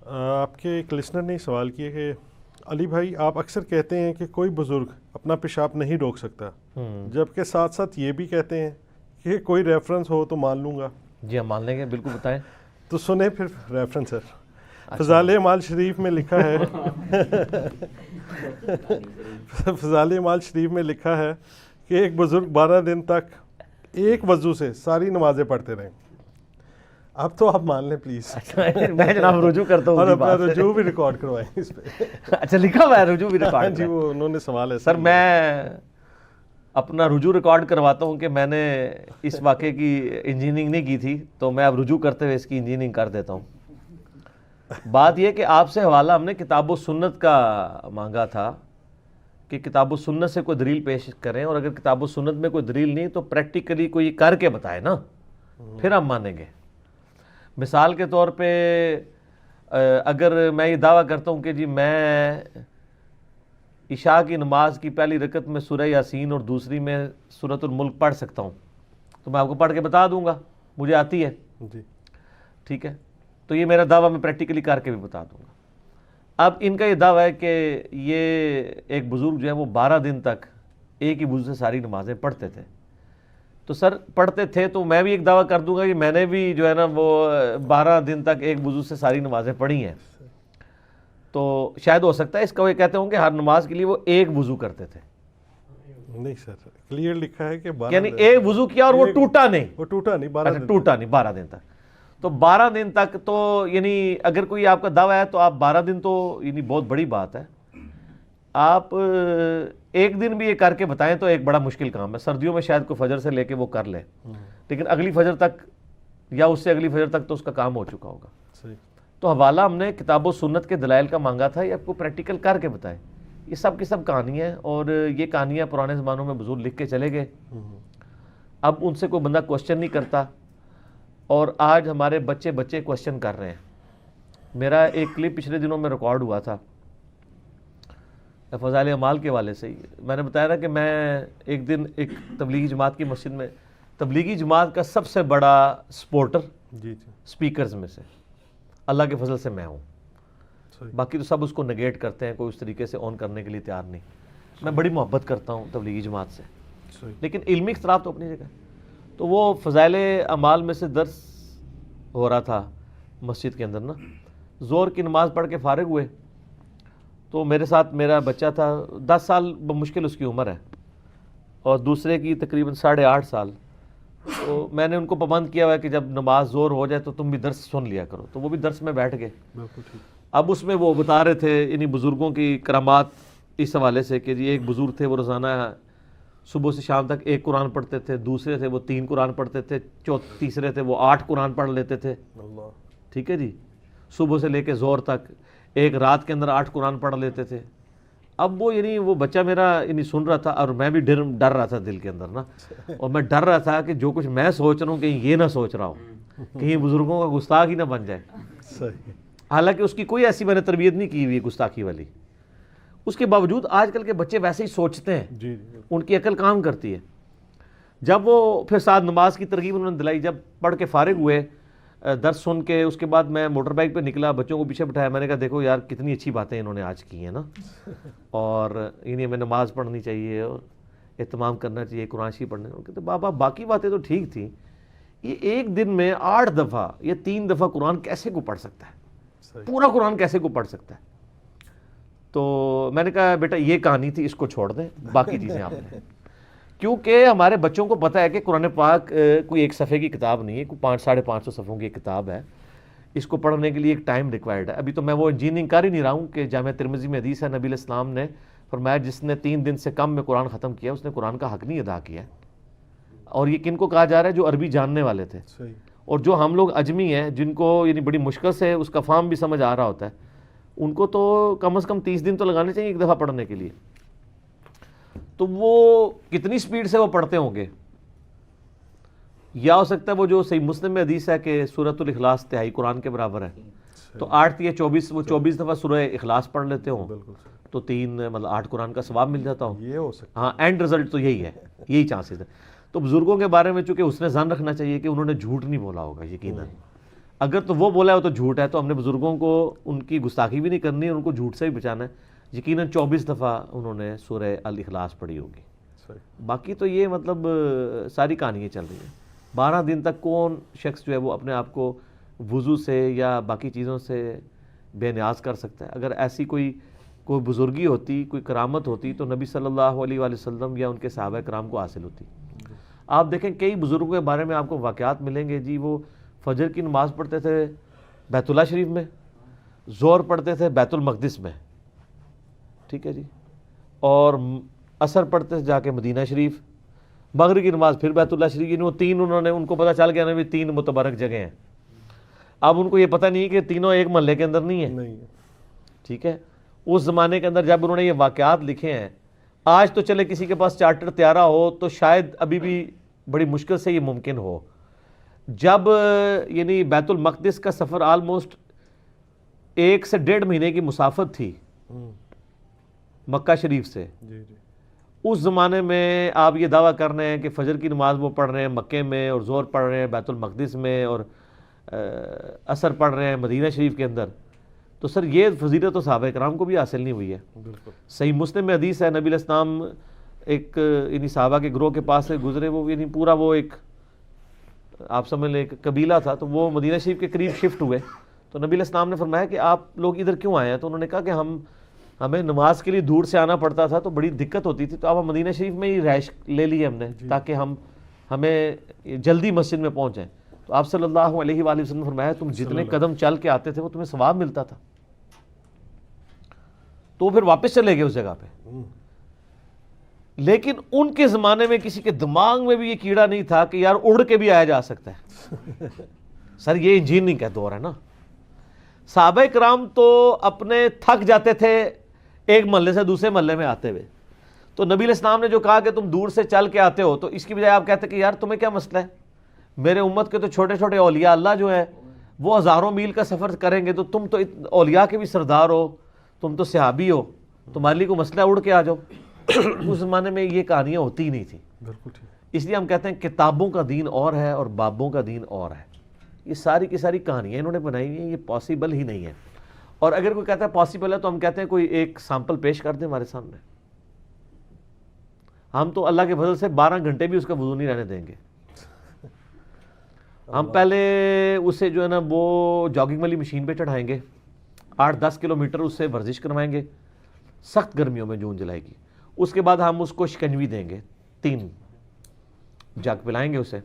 آپ کے ایک لسنر نے سوال کیا کہ علی بھائی آپ اکثر کہتے ہیں کہ کوئی بزرگ اپنا پیشاب نہیں روک سکتا، جبکہ ساتھ ساتھ یہ بھی کہتے ہیں کہ کوئی ریفرنس ہو تو مان لوں گا۔ جی ہم مان لیں گے، بالکل بتائیں۔ تو سنیں پھر ریفرنس سر۔ فضائل اعمال شریف میں لکھا ہے فضائل اعمال شریف میں لکھا ہے کہ ایک بزرگ 12 دن تک ایک وضو سے ساری نمازیں پڑھتے رہیں۔ اب تو آپ مان لیں پلیز۔ میں جناب رجوع کرتا ہوں، اور اپنا رجوع بھی ریکارڈ کروائیں اس پہ۔ اچھا لکھا ہوا ہے رجوع بھی ریکارڈ؟ جی وہ انہوں نے سوال ہے سر، میں اپنا رجوع ریکارڈ کرواتا ہوں کہ میں نے اس واقعے کی انجینئرنگ نہیں کی تھی، تو میں اب رجوع کرتے ہوئے اس کی انجینئرنگ کر دیتا ہوں۔ بات یہ کہ آپ سے حوالہ ہم نے کتاب و سنت کا مانگا تھا کہ کتاب و سنت سے کوئی دلیل پیش کریں، اور اگر کتاب و سنت میں کوئی دلیل نہیں تو پریکٹیکلی کوئی کر کے بتائے نا، پھر ہم مانیں گے۔ مثال کے طور پہ اگر میں یہ دعویٰ کرتا ہوں کہ جی میں عشاء کی نماز کی پہلی رکعت میں سورہ یاسین اور دوسری میں سورۃ الملک پڑھ سکتا ہوں، تو میں آپ کو پڑھ کے بتا دوں گا، مجھے آتی ہے جی ٹھیک ہے، تو یہ میرا دعویٰ میں پریکٹیکلی کر کے بھی بتا دوں گا۔ اب ان کا یہ دعویٰ ہے کہ یہ ایک بزرگ جو ہے وہ 12 دن تک ایک ہی وضو سے ساری نمازیں پڑھتے تھے، تو سر پڑھتے تھے تو میں بھی ایک دعویٰ کر دوں گا کہ میں نے بھی جو ہے نا وہ 12 دن تک ایک وضو سے ساری نمازیں پڑھی ہیں، تو شاید ہو سکتا ہے اس کا وہ کہتے ہوں کہ ہر نماز کے لیے وہ ایک وضو کرتے تھے۔ نہیں سر، کلیئر لکھا ہے کہ 12 یعنی ایک وضو کیا اور وہ ٹوٹا نہیں، وہ ٹوٹا نہیں، 12 دن ٹوٹا نہیں 12 دن تک۔ تو 12 دن تک تو یعنی اگر کوئی آپ کا دعویٰ ہے تو آپ 12 دن تو یعنی بہت بڑی بات ہے۔ آپ ایک دن بھی یہ کر کے بتائیں تو ایک بڑا مشکل کام ہے۔ سردیوں میں شاید کوئی فجر سے لے کے وہ کر لے، لیکن اگلی فجر تک یا اس سے اگلی فجر تک تو اس کا کام ہو چکا ہوگا۔ صحیح۔ تو حوالہ ہم نے کتاب و سنت کے دلائل کا مانگا تھا، یہ آپ کو پریکٹیکل کر کے بتائے۔ یہ سب کی سب کہانیاں ہیں، اور یہ کہانیاں پرانے زمانوں میں بزرگ لکھ کے چلے گئے، اب ان سے کوئی بندہ کوشچن نہیں کرتا، اور آج ہمارے بچے کوشچن کر رہے ہیں۔ میرا ایک کلپ پچھلے دنوں میں ریکارڈ ہوا تھا فضائل اعمال کے حوالے سے ہی۔ میں نے بتایا تھا کہ میں ایک دن ایک تبلیغی جماعت کی مسجد میں، تبلیغی جماعت کا سب سے بڑا سپورٹر جی جی سپیکرز میں سے اللہ کے فضل سے میں ہوں، باقی تو سب اس کو نگیٹ کرتے ہیں، کوئی اس طریقے سے آن کرنے کے لیے تیار نہیں۔ میں بڑی محبت کرتا ہوں تبلیغی جماعت سے، لیکن علمی اختلاف تو اپنی جگہ۔ تو وہ فضائل اعمال میں سے درس ہو رہا تھا مسجد کے اندر نا، ظہر کی نماز پڑھ کے فارغ ہوئے، تو میرے ساتھ میرا بچہ تھا، 10 سال بمشکل اس کی عمر ہے، اور دوسرے کی تقریباً 8.5 سال۔ تو میں نے ان کو پابند کیا ہوا ہے کہ جب نماز ظہر ہو جائے تو تم بھی درس سن لیا کرو، تو وہ بھی درس میں بیٹھ گئے۔ اب اس میں وہ بتا رہے تھے انہی بزرگوں کی کرامات اس حوالے سے کہ جی ایک بزرگ تھے وہ روزانہ صبح سے شام تک ایک قرآن پڑھتے تھے، دوسرے تھے وہ 3 قرآن پڑھتے تھے، تیسرے تھے وہ 8 قرآن پڑھ لیتے تھے، ٹھیک ہے جی، صبح سے لے کے ظہر تک، ایک رات کے اندر 8 قرآن پڑھ لیتے تھے۔ اب وہ یعنی وہ بچہ میرا یعنی سن رہا تھا، اور میں بھی ڈر رہا تھا دل کے اندر نا، اور میں ڈر رہا تھا کہ جو کچھ میں سوچ رہا ہوں کہیں یہ نہ سوچ رہا ہوں، کہیں بزرگوں کا گستاخ ہی نہ بن جائے۔ حالانکہ اس کی کوئی ایسی میں نے تربیت نہیں کی ہوئی گستاخی والی، اس کے باوجود آج کل کے بچے ویسے ہی سوچتے ہیں، ان کی عقل کام کرتی ہے۔ جب وہ پھر ساتھ نماز کی ترغیب انہوں نے دلائی، جب پڑھ کے فارغ ہوئے درس سن کے، اس کے بعد میں موٹر بائک پہ نکلا، بچوں کو پیچھے بٹھایا، میں نے کہا دیکھو یار کتنی اچھی باتیں انہوں نے آج کی ہیں نا، اور انہیں ہمیں نماز پڑھنی چاہیے اور اہتمام کرنا چاہیے قرآن شریف پڑھنے۔ کہتے بابا باقی باتیں تو ٹھیک تھیں، یہ ایک دن میں 8 دفعہ یا 3 دفعہ قرآن کیسے کو پڑھ سکتا ہے، پورا قرآن کیسے کو پڑھ سکتا ہے؟ تو میں نے کہا بیٹا یہ کہانی تھی، اس کو چھوڑ دیں، باقی چیزیں آپ نے، کیونکہ ہمارے بچوں کو پتہ ہے کہ قرآن پاک کوئی ایک صفحے کی کتاب نہیں ہے، کوئی 500-550 صفحوں کی ایک کتاب ہے، اس کو پڑھنے کے لیے ایک ٹائم ریکوائرڈ ہے۔ ابھی تو میں وہ انجینئرنگ کر ہی نہیں رہا ہوں کہ جامعہ ترمذی میں حدیث ہے، نبی علیہ السلام نے فرمایا جس نے 3 دن سے کم میں قرآن ختم کیا اس نے قرآن کا حق نہیں ادا کیا، اور یہ کن کو کہا جا رہا ہے؟ جو عربی جاننے والے تھے، اور جو ہم لوگ اجمی ہیں جن کو یعنی بڑی مشکل سے اس کا فارم بھی سمجھ آ رہا ہوتا ہے، ان کو تو کم از کم 30 دن تو لگانے چاہیے ایک دفعہ پڑھنے کے لیے۔ تو وہ کتنی سپیڈ سے وہ پڑھتے ہوں گے، یا ہو سکتا ہے وہ جو صحیح مسلم میں حدیث ہے کہ سورۃ الاخلاص 3 قرآن کے برابر ہے، تو 8 یا 24 وہ 24 دفعہ سورہ اخلاص پڑھ لیتے ہوں، تو 3 مطلب 8 قرآن کا ثواب مل جاتا ہوں۔ یہ ہو سکتا ہاں، اینڈ رزلٹ تو یہی ہے، یہی چانسز ہے۔ تو بزرگوں کے بارے میں چونکہ حسن ظن رکھنا چاہیے کہ انہوں نے جھوٹ نہیں بولا ہوگا یقیناً۔ اگر تو وہ بولا ہے وہ تو جھوٹ ہے، تو ہم نے بزرگوں کو ان کی گستاخی بھی نہیں کرنی، ان کو جھوٹ سے بھی بچانا ہے۔ یقیناً 24 دفعہ انہوں نے سورہ الاخلاص پڑھی ہوگی، باقی تو یہ مطلب ساری کہانیاں چل رہی ہیں۔ 12 دن تک کون شخص جو ہے وہ اپنے آپ کو وضو سے یا باقی چیزوں سے بے نیاز کر سکتا ہے؟ اگر ایسی کوئی بزرگی ہوتی، کوئی کرامت ہوتی، تو نبی صلی اللہ علیہ وآلہ وسلم یا ان کے صحابہ کرام کو حاصل ہوتی۔ آپ دیکھیں کئی بزرگوں کے بارے میں آپ کو واقعات ملیں گے جی، وہ فجر کی نماز پڑھتے تھے بیت اللہ شریف میں، ظہر پڑھتے تھے بیت المقدس میں، ٹھیک ہے جی، اور عصر پڑھتے تھے جا کے مدینہ شریف، مغرب کی نماز پھر بیت اللہ شریف، یعنی وہ تین ان کو پتہ چل گیا نا بھی 3 متبرک جگہ ہیں۔ اب ان کو یہ پتہ نہیں کہ تینوں ایک محلے کے اندر نہیں ہیں، ٹھیک ہے۔ اس زمانے کے اندر جب انہوں نے یہ واقعات لکھے ہیں، آج تو چلے کسی کے پاس چارٹر طیارہ ہو تو شاید ابھی بھی بڑی مشکل سے یہ ممکن ہو۔ جب یعنی بیت المقدس کا سفر آلموسٹ 1 سے 1.5 مہینے کی مسافت تھی مکہ شریف سے، اس زمانے میں آپ یہ دعویٰ کر رہے ہیں کہ فجر کی نماز وہ پڑھ رہے ہیں مکے میں، اور ظہر پڑھ رہے ہیں بیت المقدس میں، اور عصر پڑھ رہے ہیں مدینہ شریف کے اندر، تو سر یہ فضیلت تو صحابہ کرام کو بھی حاصل نہیں ہوئی ہے۔ صحیح مسلم میں حدیث ہے، نبی علیہ السلام ایک یعنی صحابہ کے گروہ کے پاس سے گزرے، وہ یعنی پورا وہ ایک آپ سمجھ لیں ایک قبیلہ تھا، تو وہ مدینہ شریف کے قریب شفٹ ہوئے، تو نبی علیہ السلام نے فرمایا کہ آپ لوگ ادھر کیوں آئے ہیں؟ تو انہوں نے کہا کہ ہمیں نماز کے لیے دور سے آنا پڑتا تھا تو بڑی دقت ہوتی تھی، تو اب ہم مدینہ شریف میں ہی رہائش لے لی ہم نے تاکہ ہمیں جلدی مسجد میں پہنچ جائیں۔ تو آپ صلی اللہ علیہ وآلہ وسلم نے فرمایا تم جتنے قدم چل کے آتے تھے وہ تمہیں ثواب ملتا تھا، تو پھر واپس چلے گئے اس جگہ پہ۔ لیکن ان کے زمانے میں کسی کے دماغ میں بھی یہ کیڑا نہیں تھا کہ یار اڑ کے بھی آیا جا سکتا ہے۔ سر یہ انجینئرنگ کا دور ہے نا۔ صحابہ کرام تو اپنے تھک جاتے تھے ایک محلے سے دوسرے محلے میں آتے ہوئے، تو نبی علیہ السلام نے جو کہا کہ تم دور سے چل کے آتے ہو، تو اس کی بجائے آپ کہتے کہ یار تمہیں کیا مسئلہ ہے، میرے امت کے تو چھوٹے چھوٹے اولیاء اللہ جو ہیں وہ ہزاروں میل کا سفر کریں گے، تو تم تو اولیاء کے بھی سردار ہو، تم تو صحابی ہو، تمہارے لیے کو مسئلہ اڑ کے آ جاؤ۔ اس زمانے میں یہ کہانیاں ہوتی ہی نہیں تھی، اس لیے ہم کہتے ہیں کتابوں کا دین اور ہے اور بابوں کا دین اور ہے۔ یہ ساری کی ساری کہانیاں انہوں نے بنائی ہوئی ہیں، یہ پاسبل ہی نہیں ہے۔ اور اگر کوئی کہتا ہے پاسبل ہے تو ہم کہتے ہیں کوئی ایک سیمپل پیش کر دیں ہمارے سامنے، ہم تو اللہ کے فضل سے 12 گھنٹے بھی اس کا وضو نہیں رہنے دیں گے۔ ہم پہلے اسے جو ہے نا وہ جاگنگ والی مشین پہ چڑھائیں گے، 8-10 کلومیٹر اس سے ورزش کروائیں گے، سخت گرمیوں میں جون جولائی کی۔ اس کے بعد ہم اس کو شکنجوی دیں گے، 3 جگ پلائیں گے اسے،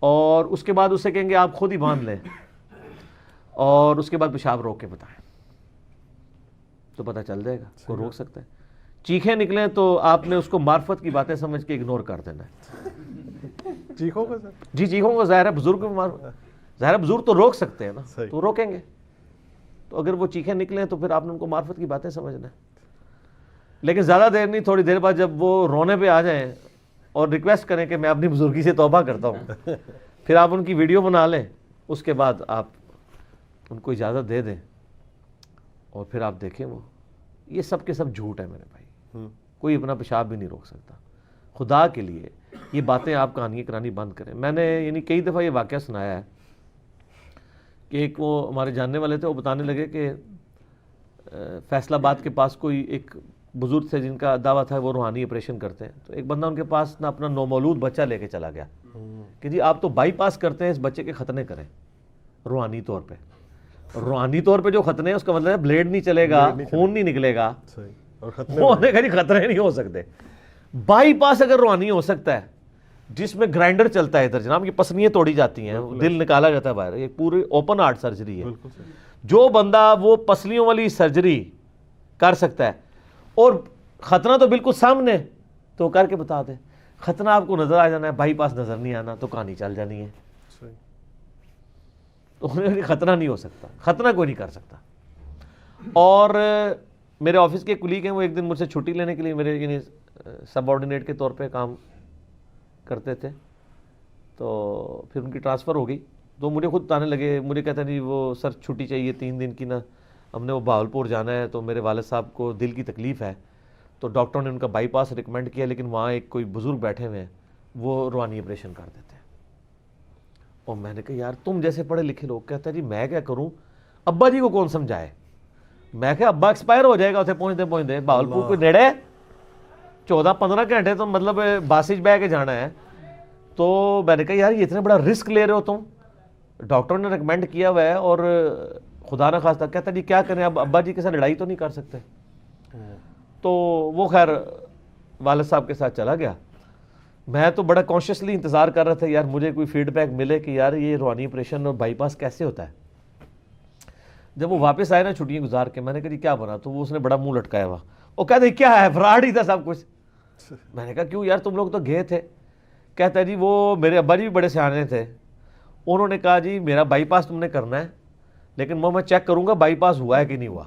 اور اس کے بعد اسے کہیں گے آپ خود ہی باندھ لیں، اور اس کے بعد پیشاب روک کے بتائیں، تو پتہ چل جائے گا کوئی روک سکتا ہے۔ چیخیں نکلیں تو آپ نے اس کو معرفت کی باتیں سمجھ کے اگنور کر دینا ہے۔ چیخوں کا جی چیخوں کا ظاہر ہے بزرگ ظاہر ہے بزرگ تو روک سکتے ہیں نا، تو روکیں گے، تو اگر وہ چیخیں نکلیں تو پھر آپ نے ان کو معرفت کی باتیں سمجھنا ہے۔ لیکن زیادہ دیر نہیں، تھوڑی دیر بعد جب وہ رونے پہ آ جائیں اور ریکویسٹ کریں کہ میں اپنی بزرگی سے توبہ کرتا ہوں، پھر آپ ان کی ویڈیو بنا لیں، اس کے بعد آپ ان کو اجازت دے دیں، اور پھر آپ دیکھیں وہ یہ سب کے سب جھوٹ ہے میرے بھائی، کوئی اپنا پیشاب بھی نہیں روک سکتا۔ خدا کے لیے یہ باتیں آپ کہانیاں کرانی بند کریں۔ میں نے یعنی کئی دفعہ یہ واقعہ سنایا ہے کہ ایک وہ ہمارے جاننے والے تھے، وہ بتانے لگے کہ فیصل آباد کے پاس کوئی ایک بزرگ تھے جن کا دعویٰ تھا وہ روحانی آپریشن کرتے ہیں، تو ایک بندہ ان کے پاس نہ اپنا نومولود بچہ لے کے چلا گیا کہ جی آپ تو بائی پاس کرتے ہیں، اس بچے کے ختنے کریں روحانی طور پہ۔ روحانی طور پہ جو ختنے ہیں اس کا مطلب ہے بلیڈ نہیں چلے گا، خون نہیں نکلے گا، ہونے کا خطرے نہیں ہو سکتے۔ بائی پاس اگر روحانی ہو سکتا ہے جس میں گرائنڈر چلتا ہے ادھر جناب، یہ پسلیاں توڑی جاتی ہیں، دل نکالا جاتا ہے باہر، یہ پوری اوپن ہارٹ سرجری ہے، جو بندہ وہ پسلیوں والی سرجری کر سکتا ہے اور ختنہ تو بالکل سامنے، تو کر کے بتا دے۔ ختنہ آپ کو نظر آ جانا ہے، بائی پاس نظر نہیں آنا، تو کہانی چل جانی ہے۔ تو ختنہ نہیں ہو سکتا، ختنہ کوئی نہیں کر سکتا۔ اور میرے آفس کے کلیگ ہیں، وہ ایک دن مجھ سے چھٹی لینے کے لیے میرے یعنی سب آرڈینیٹ کے طور پہ کام کرتے تھے، تو پھر ان کی ٹرانسفر ہو گئی، تو مجھے خود بتانے لگے، مجھے کہتا نہیں وہ سر چھٹی چاہیے 3 دن کی نا، ہم نے وہ بہاولپور جانا ہے، تو میرے والد صاحب کو دل کی تکلیف ہے، تو ڈاکٹروں نے ان کا بائی پاس ریکمینڈ کیا، لیکن وہاں ایک کوئی بزرگ بیٹھے ہوئے ہیں وہ روحانی آپریشن کر دیتے ہیں۔ اور میں نے کہا یار تم جیسے پڑھے لکھے لوگ. کہتا ہے جی میں کیا کروں, ابا جی کو کون سمجھائے. میں کہا ابا ایکسپائر ہو جائے گا اتنے پہنچتے بہاولپور کوئی نیڑے 14-15 گھنٹے تو مطلب باسج بہ کے جانا ہے. تو میں نے کہا یار یہ اتنا بڑا رسک لے رہے ہو تم, ڈاکٹر نے ریکمینڈ کیا ہوا ہے اور خدا نہ خواستہ. کہتا جی کیا کریں, اب ابا جی کے ساتھ لڑائی تو نہیں کر سکتے. تو وہ خیر والد صاحب کے ساتھ چلا گیا. میں تو بڑا کانشیسلی انتظار کر رہا تھا یار مجھے کوئی فیڈ بیک ملے کہ یار یہ روحانی آپریشن اور بائی پاس کیسے ہوتا ہے. جب وہ واپس آئے نا چھٹیاں گزار کے, میں نے کہا جی کیا بنا, تو وہ اس نے بڑا منہ لٹکایا ہوا, وہ کہتے کیا ہے فراڈ ہی تھا سب کچھ. میں نے کہا کیوں یار تم لوگ تو گئے تھے. کہتا ہے جی وہ میرے ابا جی بھی بڑے سیانے تھے, انہوں نے کہا جی میرا بائی پاس تم نے کرنا ہے لیکن وہ میں چیک کروں گا بائی پاس ہوا ہے کہ نہیں ہوا.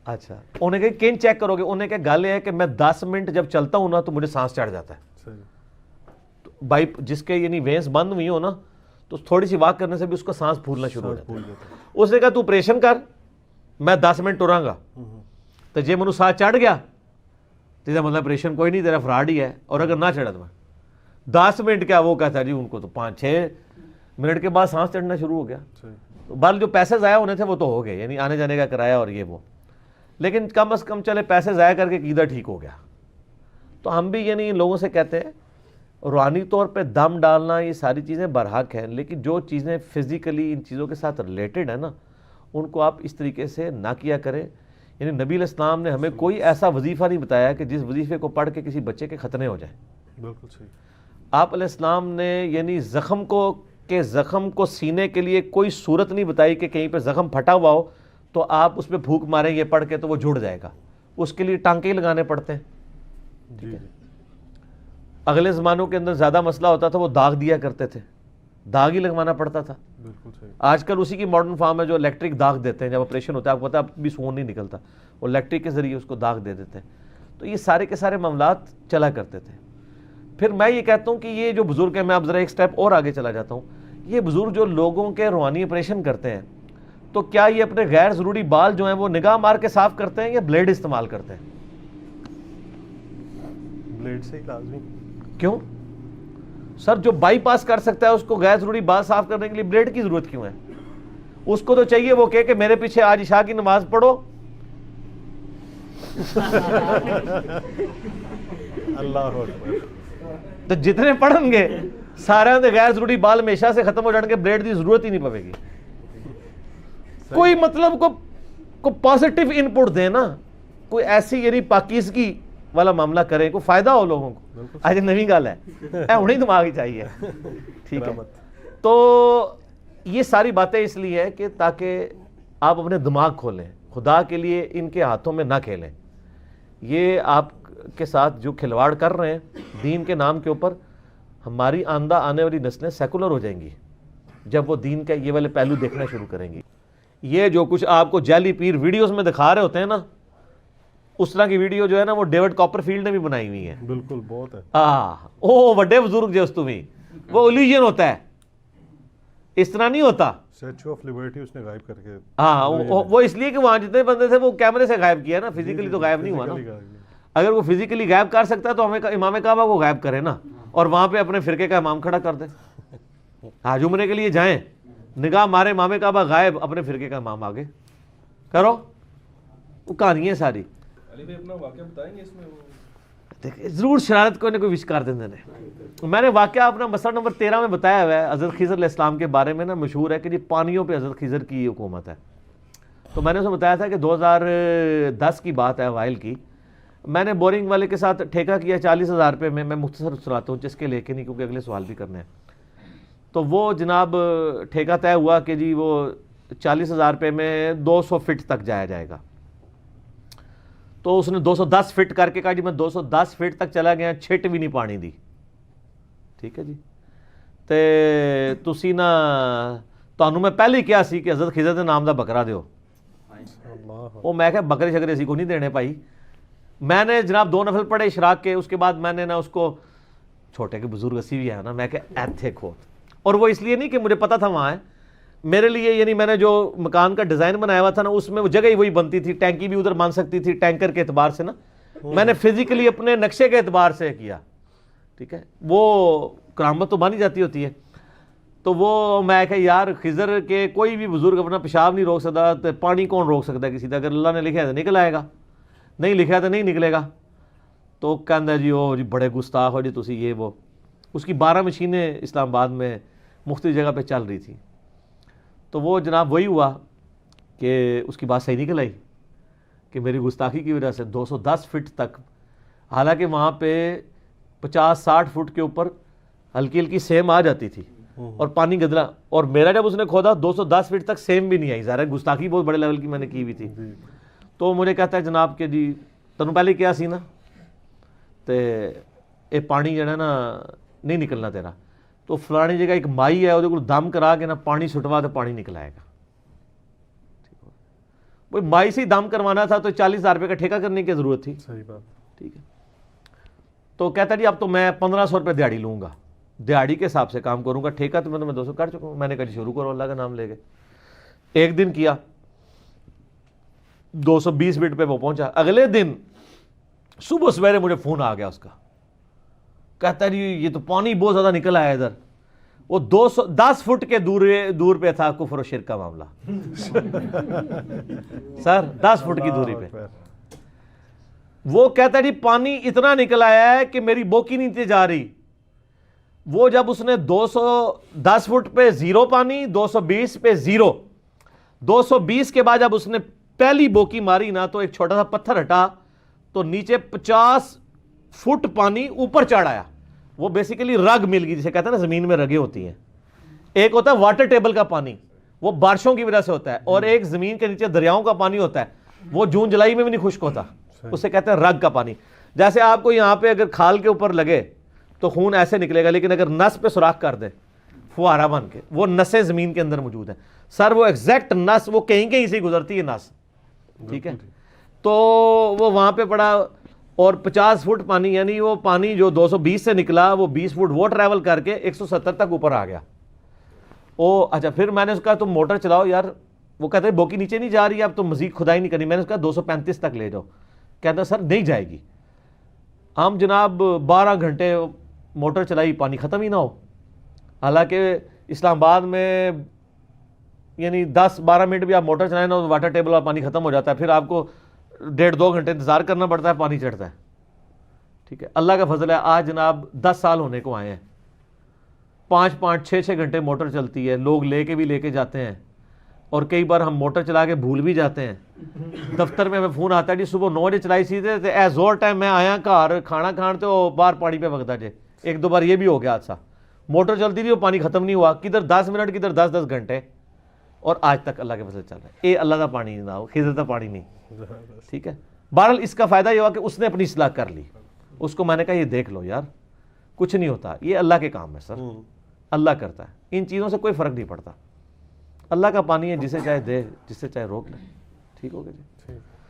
اچھا, انہوں نے کہا کین چیک کرو گے. انہوں نے کہا گل یہ ہے کہ میں 10 منٹ جب چلتا ہوں نا تو مجھے سانس چڑھ جاتا ہے. بائی جس کے یعنی وینس بند ہوئی ہو نا تو تھوڑی سی واک کرنے سے بھی اس کو سانس پھولنا شروع ہو جاتا ہے. اس نے کہا تو آپریشن کر, میں 10 منٹ ٹراں گا. تو جی مجھے سانس چڑھ گیا تو مطلب آپریشن کوئی نہیں, تیرا فراڈ ہی ہے. اور اگر نہ چڑھا تو میں 10 منٹ کیا, وہ کہتا ہے جی ان کو تو 5-6 منٹ کے بعد سانس چڑھنا شروع ہو گیا. بل جو پیسے ضائع ہونے تھے وہ تو ہو گئے, یعنی آنے جانے کا کرایہ اور یہ وہ, لیکن کم از کم چلے پیسے ضائع کر کے عقیدہ ٹھیک ہو گیا. تو ہم بھی یعنی ان لوگوں سے کہتے ہیں روحانی طور پہ دم ڈالنا یہ ساری چیزیں برحق ہیں, لیکن جو چیزیں فزیکلی ان چیزوں کے ساتھ ریلیٹڈ ہیں نا ان کو آپ اس طریقے سے نہ کیا کریں. یعنی نبی علیہ السلام نے ہمیں کوئی ایسا وظیفہ نہیں بتایا کہ جس وظیفے کو پڑھ کے کسی بچے کے ختنے ہو جائیں. بالکل صحیح. آپ علیہ السلام نے یعنی زخم کو سینے کے لیے کوئی صورت نہیں بتائی کہ کہیں پہ زخم پھٹا ہوا ہو تو آپ اس پہ پھونک ماریں یہ پڑھ کے تو وہ جڑ جائے گا. اس کے لیے ٹانکے ہی لگانے پڑتے ہیں. ٹھیک ہے. اگلے زمانوں کے اندر زیادہ مسئلہ ہوتا تھا, وہ داغ دیا کرتے تھے, داغ ہی لگوانا پڑتا تھا. بالکل صحیح. آج کل اسی کی ماڈرن فارم ہے جو الیکٹرک داغ دیتے ہیں. جب آپریشن ہوتا ہے آپ کو پتا ہے اب بھی سون نہیں نکلتا, وہ الیکٹرک کے ذریعے اس کو داغ دے دیتے ہیں. تو یہ سارے کے سارے معاملات چلا کرتے تھے. پھر میں یہ کہتا ہوں کہ یہ جو بزرگ ہیں, میں اب ذرا ایک سٹیپ اور آگے چلا جاتا ہوں, یہ بزرگ جو لوگوں کے روحانی آپریشن کرتے ہیں تو کیا یہ اپنے غیر ضروری بال جو ہیں وہ نگاہ مار کے صاف کرتے ہیں یا بلیڈ استعمال کرتے ہیں؟ بلیڈ سے ہی لازمی. کیوں سر, جو بائی پاس کر سکتا ہے اس کو غیر ضروری بال صاف کرنے کے لیے بلیڈ کی ضرورت کیوں ہے؟ اس کو تو چاہیے وہ کہ میرے پیچھے آج عشاء کی نماز پڑھو. اللہ اکبر. تو جتنے پڑھیں گے سارے غیر ضروری بال ہمیشہ سے ختم ہو جان گے, بلیڈ کی ضرورت ہی نہیں پڑے گی. کوئی مطلب کو پازیٹیو ان پٹ دیں نا, کوئی ایسی یعنی پاکیزگی والا معاملہ کریں, کوئی فائدہ ہو لوگوں کو. آج نئی گل ہے, انہیں دماغ ہی چاہیے. ٹھیک ہے. تو یہ ساری باتیں اس لیے ہے کہ تاکہ آپ اپنے دماغ کھولیں, خدا کے لیے ان کے ہاتھوں میں نہ کھیلیں. یہ آپ کے ساتھ جو کھلواڑ کر رہے ہیں دین کے نام کے اوپر, ہماری آندہ آنے والی نسلیں سیکولر ہو جائیں گی جب وہ دین کا یہ والے پہلو دیکھنا شروع کریں گی. یہ جو کچھ آپ کو جعلی پیر ویڈیوز میں دکھا رہے ہوتے ہیں نا, اس طرح کی ویڈیو جو ہے نا وہ ڈیوڈ کاپر فیلڈ نے بھی بنائی ہوئی ہے. بالکل بہت ہے. او بڑے بزرگ جو اس تمہیں وہ الیوژن ہوتا ہے, اس طرح نہیں ہوتا. اسٹیچو آف لبرٹی اس نے غائب کر کے, وہ اس لیے کہ وہاں جتنے بندے تھے وہ کیمرے سے غائب کیا نا, فزیکلی تو غائب نہیں ہوا نا. اگر وہ فزیکلی غائب کر سکتا ہے تو ہمیں امام کعبہ کو غائب کرے نا, اور وہاں پہ اپنے فرقے کا امام کھڑا کر دے. حج عمرے کے لیے جائیں, نگاہ مارے امام کعبہ غائب, اپنے فرقے کا امام آگے کرو. وہ کہانی ہے ساری. اپنا واقعہ بتائیں گے اس میں؟ ضرور شرارت کوئی نہ کوئی وش کر دیں. میں نے واقعہ اپنا مسئلہ نمبر 13 میں بتایا ہوا ہے. حضرت خضر علیہ السلام کے بارے میں نا مشہور ہے کہ جی پانیوں پہ حضرت خضر کی حکومت ہے. تو میں نے اسے بتایا تھا کہ 2010 کی بات ہے, اوائل کی. میں نے بورنگ والے کے ساتھ ٹھیکہ کیا 40,000 روپے میں. میں مختصر سناتا ہوں جس کے لے کے نہیں, کیونکہ اگلے سوال بھی کرنے ہیں. تو وہ جناب ٹھیکہ طے ہوا کہ جی وہ 40,000 روپے میں 200 فٹ تک جایا جائے گا. تو اس نے 210 فٹ کر کے کہا جی میں 210 فٹ تک چلا گیا, چھٹ بھی نہیں پانی دی. ٹھیک ہے جی. تے تسی نا تانوں میں پہلے کیا سی کہ حضرت خضر دے نام دا بکرا دیو. وہ میں کہ بکرے شکرے اسی کو نہیں دینے پائی. میں نے جناب 2 نفل پڑھے اشراق کے, اس کے بعد میں نے نا اس کو, چھوٹے کے بزرگ اسی بھی ہے نا, میں کہ ایتھے کھوت. اور وہ اس لیے نہیں کہ مجھے پتا تھا وہاں ہے, میرے لیے یعنی میں نے جو مکان کا ڈیزائن بنایا ہوا تھا نا اس میں وہ جگہ ہی وہی بنتی تھی, ٹینکی بھی ادھر مان سکتی تھی ٹینکر کے اعتبار سے نا. میں نے فزیکلی اپنے نقشے کے اعتبار سے کیا. ٹھیک ہے. وہ کرامت تو بانی جاتی ہوتی ہے. تو وہ میں کہ یار خضر کے کوئی بھی بزرگ اپنا پیشاب نہیں روک سکتا تو پانی کون روک سکتا ہے کسی کا؟ اگر اللہ نے لکھا ہے تو نکل آئے گا، نہیں لکھا ہے تو نہیں نکلے گا۔ تو کہندا جی او جی بڑے گستاخ ہو جی تسی یہ وہ۔ اس کی 12 مشینیں اسلام آباد میں مختلف جگہ پہ چل رہی تھی، تو وہ جناب وہی ہوا کہ اس کی بات صحیح نکل آئی کہ میری گستاخی کی وجہ سے 210 فٹ تک، حالانکہ وہاں پہ 50-60 فٹ کے اوپر ہلکی ہلکی سیم آ جاتی تھی اور پانی گدلا، اور میرا جب اس نے کھودا 210 فٹ تک سیم بھی نہیں آئی، ظاہر ہے گستاخی بہت بڑے لیول کی میں نے کی ہوئی تھی۔ تو مجھے کہتا ہے جناب کہ جی تنوں پہلے کیا سی نا تے اے پانی جڑا نا نہیں نکلنا تیرا، تو فلانی جگہ ایک مائی ہے وہ کو دم کرا کے نا پانی چھٹوا تو پانی نکل آئے گا۔ وہ مائی سے ہی دم کروانا تھا تو 40,000 روپے کا ٹھیکہ کرنے کی ضرورت تھی۔ صحیح بات، ٹھیک ہے، تو کہتا جی اب تو میں 1500 روپے دیہڑی لوں گا، دیہڑی کے حساب سے کام کروں گا، ٹھیکہ تو میں 200 کر چکا ہوں۔ میں نے کہا جی شروع کرو، اللہ کا نام لے کے۔ ایک دن کیا، 220 فٹ پہ وہ پہنچا۔ اگلے دن صبح سویرے مجھے فون آ گیا اس کا، کہتا جی یہ تو پانی بہت زیادہ نکل آیا ادھر۔ وہ 210 فٹ کے دور پہ تھا کفر و شرک کا معاملہ سر، 10 فٹ کی دوری پہ۔ وہ کہتا جی پانی اتنا نکل آیا ہے کہ میری بوکی نہیں تھی جا رہی۔ وہ جب اس نے 210 فٹ پہ زیرو پانی، 220 پہ زیرو، 220 کے بعد جب اس نے پہلی بوکی ماری نا تو ایک چھوٹا سا پتھر ہٹا تو نیچے 50 فٹ پانی اوپر چڑھ آیا۔ وہ بیسیکلی رگ مل گئی، جسے کہتے ہیں نا زمین میں رگیں ہوتی ہیں۔ ایک ہوتا ہے واٹر ٹیبل کا پانی، وہ بارشوں کی وجہ سے ہوتا ہے، اور ایک زمین کے نیچے دریاؤں کا پانی ہوتا ہے، وہ جون جولائی میں بھی نہیں خشک ہوتا، اسے کہتے ہیں رگ کا پانی۔ جیسے آپ کو یہاں پہ اگر کھال کے اوپر لگے تو خون ایسے نکلے گا، لیکن اگر نس پہ سوراخ کر دے فوارہ بن کے، وہ نسیں زمین کے اندر موجود ہیں سر، وہ ایگزیکٹ نس وہ کہیں کہیں سے گزرتی ہے نس، ٹھیک ہے۔ تو وہ وہاں پہ پڑا اور 50 فٹ پانی، یعنی وہ پانی جو 220 سے نکلا وہ 20 فٹ وہ ٹریول کر کے 170 تک اوپر آ گیا۔ اچھا پھر میں نے اس کا تم موٹر چلاؤ یار، وہ کہتے ہیں بوکی نیچے نہیں جا رہی، اب تو مزید کھدائی نہیں کرنی۔ میں نے اس کا 235 تک لے جاؤ، کہتا سر نہیں جائے گی۔ ہم جناب 12 گھنٹے موٹر چلائی، پانی ختم ہی نہ ہو۔ حالانکہ اسلام آباد میں یعنی 10-12 منٹ بھی آپ موٹر چلائیں نا واٹر ٹیبل والا پانی ختم ہو جاتا ہے، پھر آپ کو 1.5-2 گھنٹے انتظار کرنا پڑتا ہے، پانی چڑھتا ہے، ٹھیک ہے۔ اللہ کا فضل ہے آج جناب 10 سال ہونے کو آئے ہیں، 5-5 6-6 گھنٹے موٹر چلتی ہے، لوگ لے کے جاتے ہیں، اور کئی بار ہم موٹر چلا کے بھول بھی جاتے ہیں۔ دفتر میں ہمیں فون آتا ہے جی صبح 9 بجے چلائی سی تے اے زور ٹائم میں آیا گھر کھانا کھان تے وہ باہر پانی پہ وگدا جے۔ 1-2 بار یہ بھی ہو گیا حادثہ، موٹر چلتی تھی وہ پانی ختم نہیں ہوا، کدھر 10 منٹ کدھر 10 گھنٹے، اور آج تک اللہ کے فضل چل رہا ہے۔ اے اللہ کا پانی نہ ہو، خضر کا پانی نہیں، ٹھیک ہے۔ بہرحال اس کا فائدہ یہ ہوا کہ اس نے اپنی اصلاح کر لی، اس کو میں نے کہا یہ دیکھ لو یار کچھ نہیں ہوتا، یہ اللہ کے کام ہے سر، اللہ کرتا ہے، ان چیزوں سے کوئی فرق نہیں پڑتا۔ اللہ کا پانی ہے، جسے چاہے دے جسے چاہے روک لے، ٹھیک ہو گیا جی۔